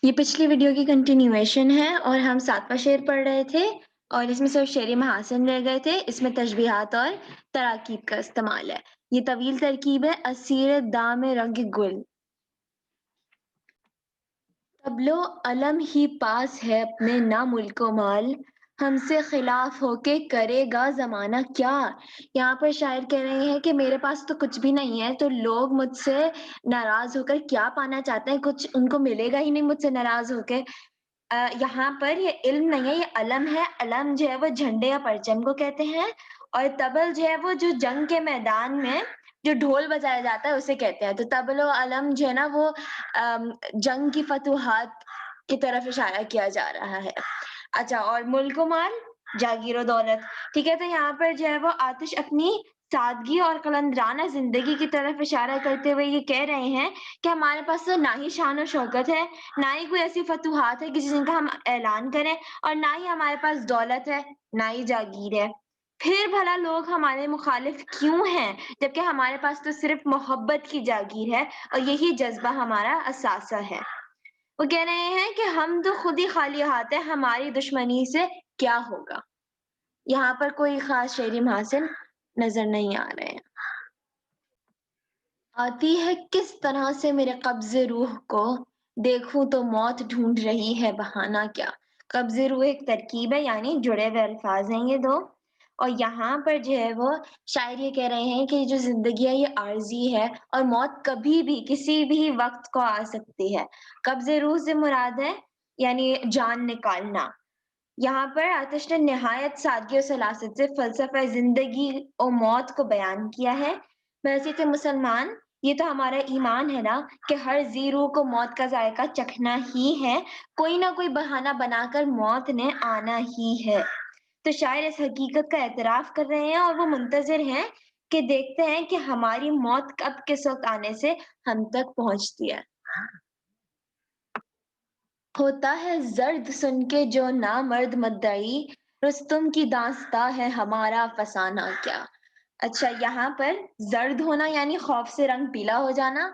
یہ پچھلی ویڈیو کی کنٹینیویشن ہے اور ہم 7واں شعر پڑھ رہے تھے اور اس میں صرف شعری محاسن رہ گئے تھے. اس میں تشبیہات اور تراکیب کا استعمال ہے. یہ طویل ترکیب ہے. اسیر دام رنگ گل، تبلو علم ہی پاس ہے اپنے نہ ملک و مال، ہم سے خلاف ہو کے کرے گا زمانہ کیا. یہاں پر شاعر کہہ رہے ہیں کہ میرے پاس تو کچھ بھی نہیں ہے، تو لوگ مجھ سے ناراض ہو کر کیا پانا چاہتے ہیں؟ کچھ ان کو ملے گا ہی نہیں مجھ سے ناراض ہو کے. یہاں پر یہ علم نہیں ہے، یہ علم ہے. علم جو ہے وہ جھنڈے یا پرچم کو کہتے ہیں، اور طبل جو ہے وہ جو جنگ کے میدان میں جو ڈھول بجایا جاتا ہے اسے کہتے ہیں. تو طبل و علم جو ہے نا وہ جنگ کی فتوحات کی طرف اشارہ کیا جا رہا ہے. اچھا، اور ملک و مال، جاگیر و دولت. ٹھیک ہے، تو یہاں پر جو ہے وہ آتش اپنی سادگی اور قلندرانہ زندگی کی طرف اشارہ کرتے ہوئے یہ کہہ رہے ہیں کہ ہمارے پاس تو نہ ہی شان و شوکت ہے، نہ ہی کوئی ایسی فتوحات ہے جن کا ہم اعلان کریں، اور نہ ہی ہمارے پاس دولت ہے، نہ ہی جاگیر ہے. پھر بھلا لوگ ہمارے مخالف کیوں ہیں جبکہ ہمارے پاس تو صرف محبت کی جاگیر ہے اور یہی جذبہ ہمارا اثاثہ ہے. وہ کہہ رہے ہیں کہ ہم تو خود ہی خالی ہاتھ ہیں، ہماری دشمنی سے کیا ہوگا. یہاں پر کوئی خاص شعری محاسن نظر نہیں آ رہے ہیں. آتی ہے کس طرح سے میرے قبض روح کو، دیکھوں تو موت ڈھونڈ رہی ہے بہانہ کیا. قبض روح ایک ترکیب ہے، یعنی جڑے ہوئے الفاظ ہیں یہ دو. اور یہاں پر جو ہے وہ شاعر یہ کہہ رہے ہیں کہ جو زندگی ہے یہ عارضی ہے اور موت کبھی بھی کسی بھی وقت کو آ سکتی ہے. قبض روح سے مراد ہے یعنی جان نکالنا. یہاں پر آتش نے نہایت سادگی اور سلاست سے فلسفہ زندگی اور موت کو بیان کیا ہے. ویسے تو مسلمان، یہ تو ہمارا ایمان ہے نا کہ ہر ذی روح کو موت کا ذائقہ چکھنا ہی ہے، کوئی نہ کوئی بہانہ بنا کر موت نے آنا ہی ہے. تو شاعر اس حقیقت کا اعتراف کر رہے ہیں اور وہ منتظر ہیں کہ دیکھتے ہیں کہ ہماری موت کب کس وقت آنے سے ہم تک پہنچتی ہے. ہوتا ہے زرد سن کے جو نامرد مدعی، رستم کی داستاں ہے ہمارا فسانہ کیا. اچھا، یہاں پر زرد ہونا یعنی خوف سے رنگ پیلا ہو جانا،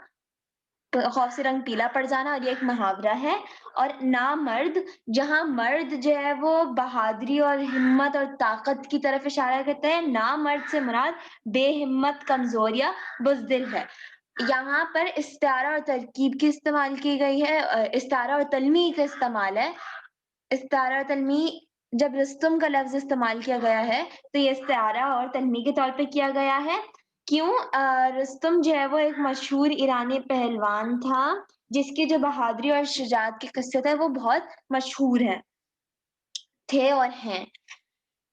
خوف سے رنگ پیلا پڑ جانا، اور یہ ایک محاورہ ہے. اور نامرد، جہاں مرد جو ہے وہ بہادری اور ہمت اور طاقت کی طرف اشارہ کرتے ہیں، نامرد سے مراد بے ہمت، کمزور یا بزدل ہے. یہاں پر استعارہ اور ترکیب کی استعمال کی گئی ہے، استعارہ اور تلمیح کا استعمال ہے. استعارہ اور تلمیح، جب رستم کا لفظ استعمال کیا گیا ہے تو یہ استعارہ اور تلمیح کے طور پہ کیا گیا ہے. کیوں؟ رستم جو ہے وہ ایک مشہور ایرانی پہلوان تھا جس کی جو بہادری اور شجاعت کی قصے تھے وہ بہت مشہور ہے، تھے اور ہیں.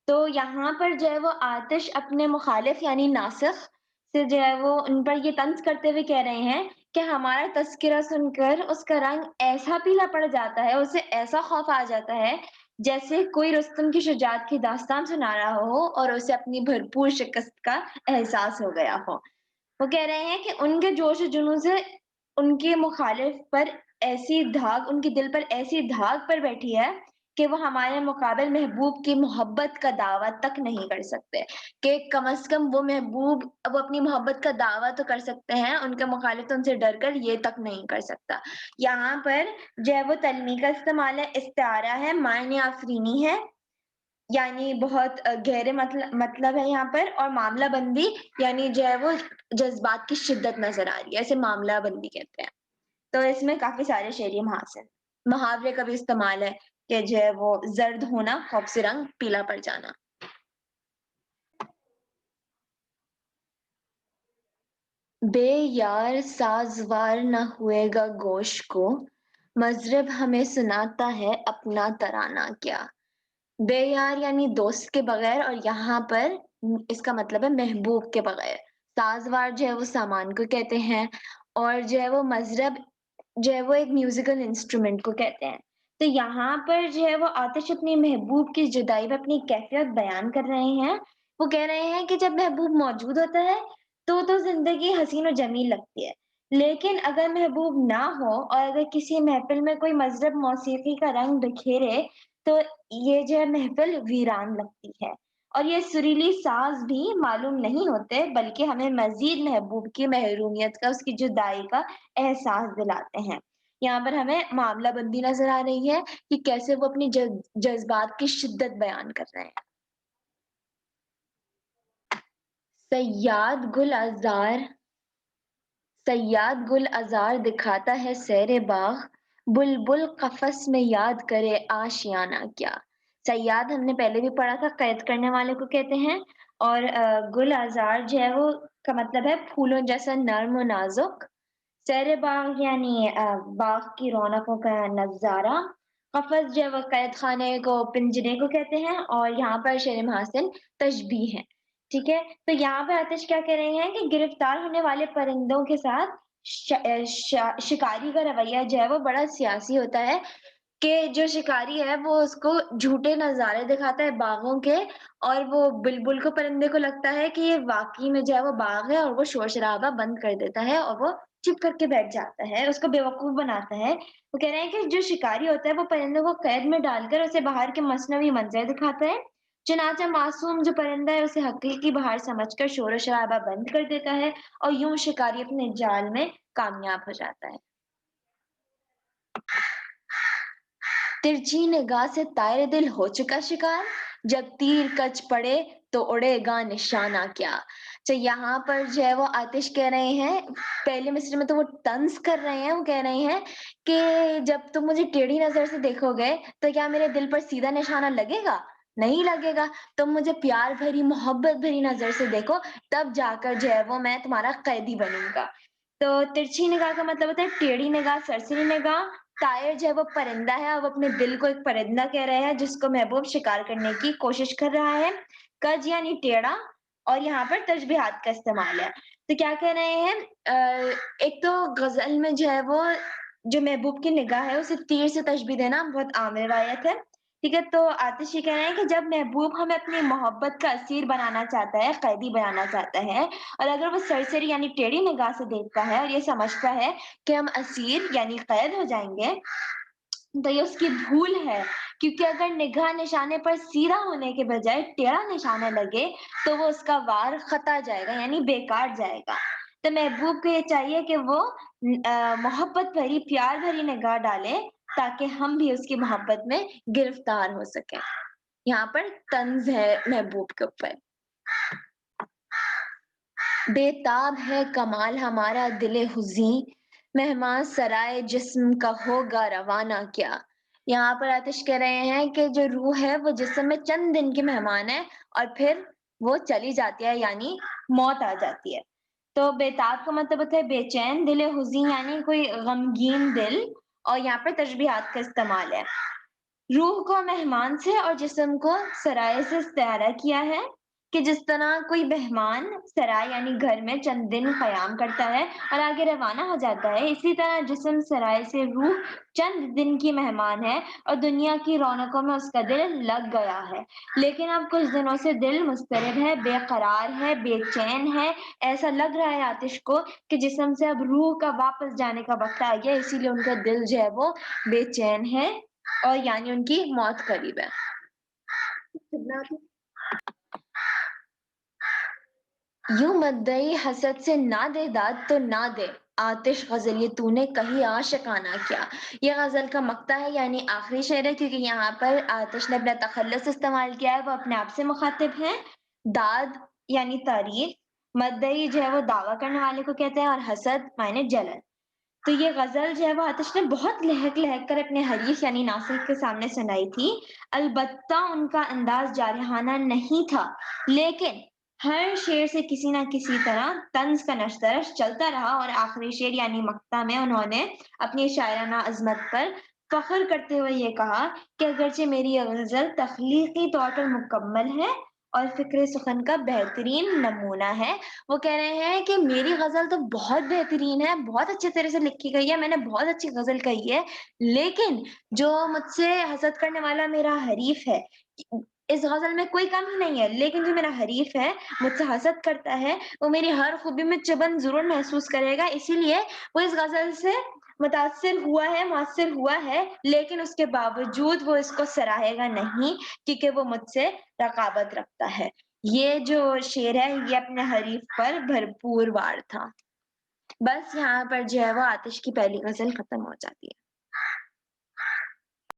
تو یہاں پر جو ہے وہ آتش اپنے مخالف یعنی ناسخ سے جو ہے وہ ان پر یہ طنز کرتے ہوئے کہہ رہے ہیں کہ ہمارا تذکرہ سن کر اس کا رنگ ایسا پیلا پڑ جاتا ہے، اسے ایسا خوف آ جاتا ہے جیسے کوئی رستم کی شجاعت کی داستان سنا رہا ہو اور اسے اپنی بھرپور شکست کا احساس ہو گیا ہو. وہ کہہ رہے ہیں کہ ان کے جوش و جنون سے ان کے مخالف پر ایسی دھاگ، ان کے دل پر ایسی دھاگ پر بیٹھی ہے کہ وہ ہمارے مقابل محبوب کی محبت کا دعویٰ تک نہیں کر سکتے، کہ کم از کم وہ محبوب، وہ اپنی محبت کا دعویٰ تو کر سکتے ہیں، ان کے مخالف تو ان سے ڈر کر یہ تک نہیں کر سکتا. یہاں پر جو ہے وہ تلمیح کا استعمال ہے، استعارہ ہے، معنی آفرینی ہے، یعنی بہت گہرے مطلب ہے یہاں پر. اور معاملہ بندی یعنی جو ہے وہ جذبات کی شدت نظر آ رہی ہے، اسے معاملہ بندی کہتے ہیں. تو اس میں کافی سارے شعری محاسن، محاورے کا بھی استعمال ہے کہ جو ہے وہ زرد ہونا، خوف سے رنگ پیلا پڑ جانا. بے یار سازوار نہ ہوئے گا گوش کو، مضرب ہمیں سناتا ہے اپنا ترانہ کیا. بے یار یعنی دوست کے بغیر، اور یہاں پر اس کا مطلب ہے محبوب کے بغیر. سازوار جو ہے وہ سامان کو کہتے ہیں، اور جو ہے وہ مضرب جو ہے وہ ایک میوزیکل انسٹرومنٹ کو کہتے ہیں. تو یہاں پر جو ہے وہ آتش اپنی محبوب کی جدائی میں اپنی کیفیت بیان کر رہے ہیں. وہ کہہ رہے ہیں کہ جب محبوب موجود ہوتا ہے تو زندگی حسین و جمیل لگتی ہے، لیکن اگر محبوب نہ ہو اور اگر کسی محفل میں کوئی مضرب موسیقی کا رنگ بکھیرے تو یہ جو ہے محفل ویران لگتی ہے. اور یہ سریلی ساز بھی معلوم نہیں ہوتے بلکہ ہمیں مزید محبوب کی محرومیت کا، اس کی جدائی کا احساس دلاتے ہیں. यहाँ पर हमें मामला बंदी नज़र आ रही है कि कैसे वो अपनी जज़्बात की शिद्दत बयान कर रहे हैं। सय्याद गुल अज़ार सय्याद गुल अज़ार दिखाता है सैरे बाग़, बुलबुल क़फ़स में याद करे आशियाना क्या। सय्याद हमने पहले भी पढ़ा था, क़ैद करने वाले को कहते हैं। और गुल अज़ार जो है वो का मतलब है फूलों जैसा नर्म और नाज़ुक। सैरे बाग़ यानी बाग़ की रौनकों का नज़ारा। क़फ़स जो है वो क़ैद खाने को, पिंजरे को कहते हैं, और यहाँ पर शेर महासिन तशबीह है। ठीक है? तो यहाँ पे आतिश क्या कह रहे हैं कि गिरफ्तार होने वाले परिंदों के साथ शिकारी का रवैया जो है वो बड़ा सियासी होता है, कि जो शिकारी है वो उसको झूठे नज़ारे दिखाता है बाघों के, और वो बुलबुल को, परिंदे को लगता है कि ये वाक़ई में जो है वो बाघ है, और वो शोर-शराबा बंद कर देता है और वो चुप करके बैठ जाता है, उसको बेवकूफ़ बनाता है। वो कह रहे हैं कि जो शिकारी होता है वो परिंदे को कैद में डालकर उसे बाहर के मसनवी मंज़र दिखाता है। चुनांचे मासूम जो परिंदा है उसे हक़ीक़ी बाहर समझकर शोर-शराबा बंद कर देता है, और यूँ शिकारी अपने जाल में कामयाब हो जाता है। तिरछी निगाह से ताए दिल हो चुका शिकार, जब तीर कच पड़े तो उड़ेगा निशाना क्या। तो यहाँ पर जो है वो आतिश कह रहे हैं, पहले मिसरे में तो वो तंज़ कर रहे हैं, वो कह रहे हैं कि जब तुम मुझे टेढ़ी नज़र से देखोगे तो क्या मेरे दिल पर सीधा निशाना लगेगा? नहीं लगेगा। तुम मुझे प्यार भरी, मोहब्बत भरी नज़र से देखो, तब जाकर जो है वो मैं तुम्हारा कैदी बनूँगा। तो तिरछी निगाह का मतलब होता है टेढ़ी निगाह, सरसरी निगाह। तायर जो है वो परिंदा है, और वो अपने दिल को एक परिंदा कह रहे हैं जिसको महबूब शिकार करने की कोशिश कर रहा है। कज यानी टेढ़ा, और यहाँ पर तशबीहात का इस्तेमाल है। तो क्या कह रहे हैं, एक तो गज़ल में जो है वो जो महबूब की निगाह है उसे तीर से तशबीह देना बहुत आम रिवायत है। ठीक है? तो आतिश ये कह रहे हैं कि जब महबूब हमें अपनी मोहब्बत का असीर बनाना चाहता है, कैदी बनाना चाहता है, और अगर वो सरसरी यानी टेढ़ी निगाह से देखता है और ये समझता है कि हम असीर यानी कैद हो जाएँगे, तो ये उसकी भूल है, क्योंकि अगर निगाह निशाने पर सीधा होने के बजाय टेढ़ा निशाना लगे, तो वो उसका वार खता जाएगा यानी बेकार जाएगा। तो महबूब को ये चाहिए कि वो मोहब्बत भरी, प्यार भरी निगाह डाले, ताकि हम भी उसकी मोहब्बत में गिरफ्तार हो सकें। यहाँ पर तंज़ है महबूब के ऊपर। बेताब है कमाल हमारा दिले हुज़ीं, मेहमान सराय जिस्म का होगा रवाना क्या। यहाँ पर आतिश कह रहे हैं कि जो रूह है वो जिस्म में चंद दिन की मेहमान है, और फिर वो चली जाती है यानी मौत आ जाती है। तो बेताब का मतलब होता है बेचैन, दिले हुज़ीं यानी कोई गमगीन दिल, और यहाँ पर तशबीहात का इस्तेमाल है। रूह को मेहमान से और जिस्म को सराय से इस्तिआरा किया है, कि जिस तरह कोई मेहमान सराय यानी घर में चंद दिन क़याम करता है और आगे रवाना हो जाता है, इसी तरह जिस्म सराय से रूह चंद दिन की मेहमान है और दुनिया की रौनकों में उसका दिल लग गया है। लेकिन अब कुछ दिनों से दिल मुज़तरब है, बेक़रार है, बेचैन है, ऐसा लग रहा है आतिश को कि जिस्म से अब रूह का वापस जाने का वक़्त आ गया, इसीलिए उनका दिल जो है वो बेचैन है, और यानी उनकी मौत करीब है। यूं मद्दई हसद से ना दे दाद तो ना दे, आतिश गजल ये तूने कही आशिकाना क्या। ये गजल का मक्ता है यानी आखिरी शेर है, क्योंकि यहाँ पर आतिश ने अपना तखल्लुस इस्तेमाल किया है, वो अपने आप से मुखातिब हैं। दाद यानी तारीफ, मद्दई जो है वो दावा करने वाले को कहते हैं, और हसद मायने जलन। तो ये गज़ल जो है वो आतिश ने बहुत लहक-लहक कर अपने हरीफ यानी नासिर के सामने सुनाई थी। अलबत्ता उनका अंदाज़ जारहाना नहीं था, लेकिन हर शेर से किसी न किसी तरह तंज़ का नशतरश चलता रहा, और आखिरी शेर यानी मक्ता में उन्होंने अपनी शायराना अज़मत पर फ़ख्र करते हुए ये कहा कि अगरचे मेरी ये गज़ल तख़लीक़ी तौर पर मुकम्मल है और फ़िक्र सुख़न का बेहतरीन नमूना है। वो कह रहे हैं कि मेरी ग़ज़ल तो बहुत बेहतरीन है, बहुत अच्छे तरह से लिखी गई है, मैंने बहुत अच्छी ग़ज़ल कही है, लेकिन जो मुझसे हसद करने वाला मेरा हरीफ़ है, इस ग़ज़ल में कोई कमी नहीं है, लेकिन जो मेरा हरीफ़ है, मुझसे हसद करता है, वो मेरी हर खूबी में चुभन ज़रूर महसूस करेगा, इसीलिए वो इस ग़ज़ल से मुतासिर हुआ है, लेकिन उसके बावजूद वो इसको सराहेगा नहीं, क्योंकि वो मुझसे रक़ाबत रखता है। ये जो शेर है, ये अपने हरीफ पर भरपूर वार था। बस यहाँ पर जो है वो आतिश की पहली ग़ज़ल ख़त्म हो जाती है।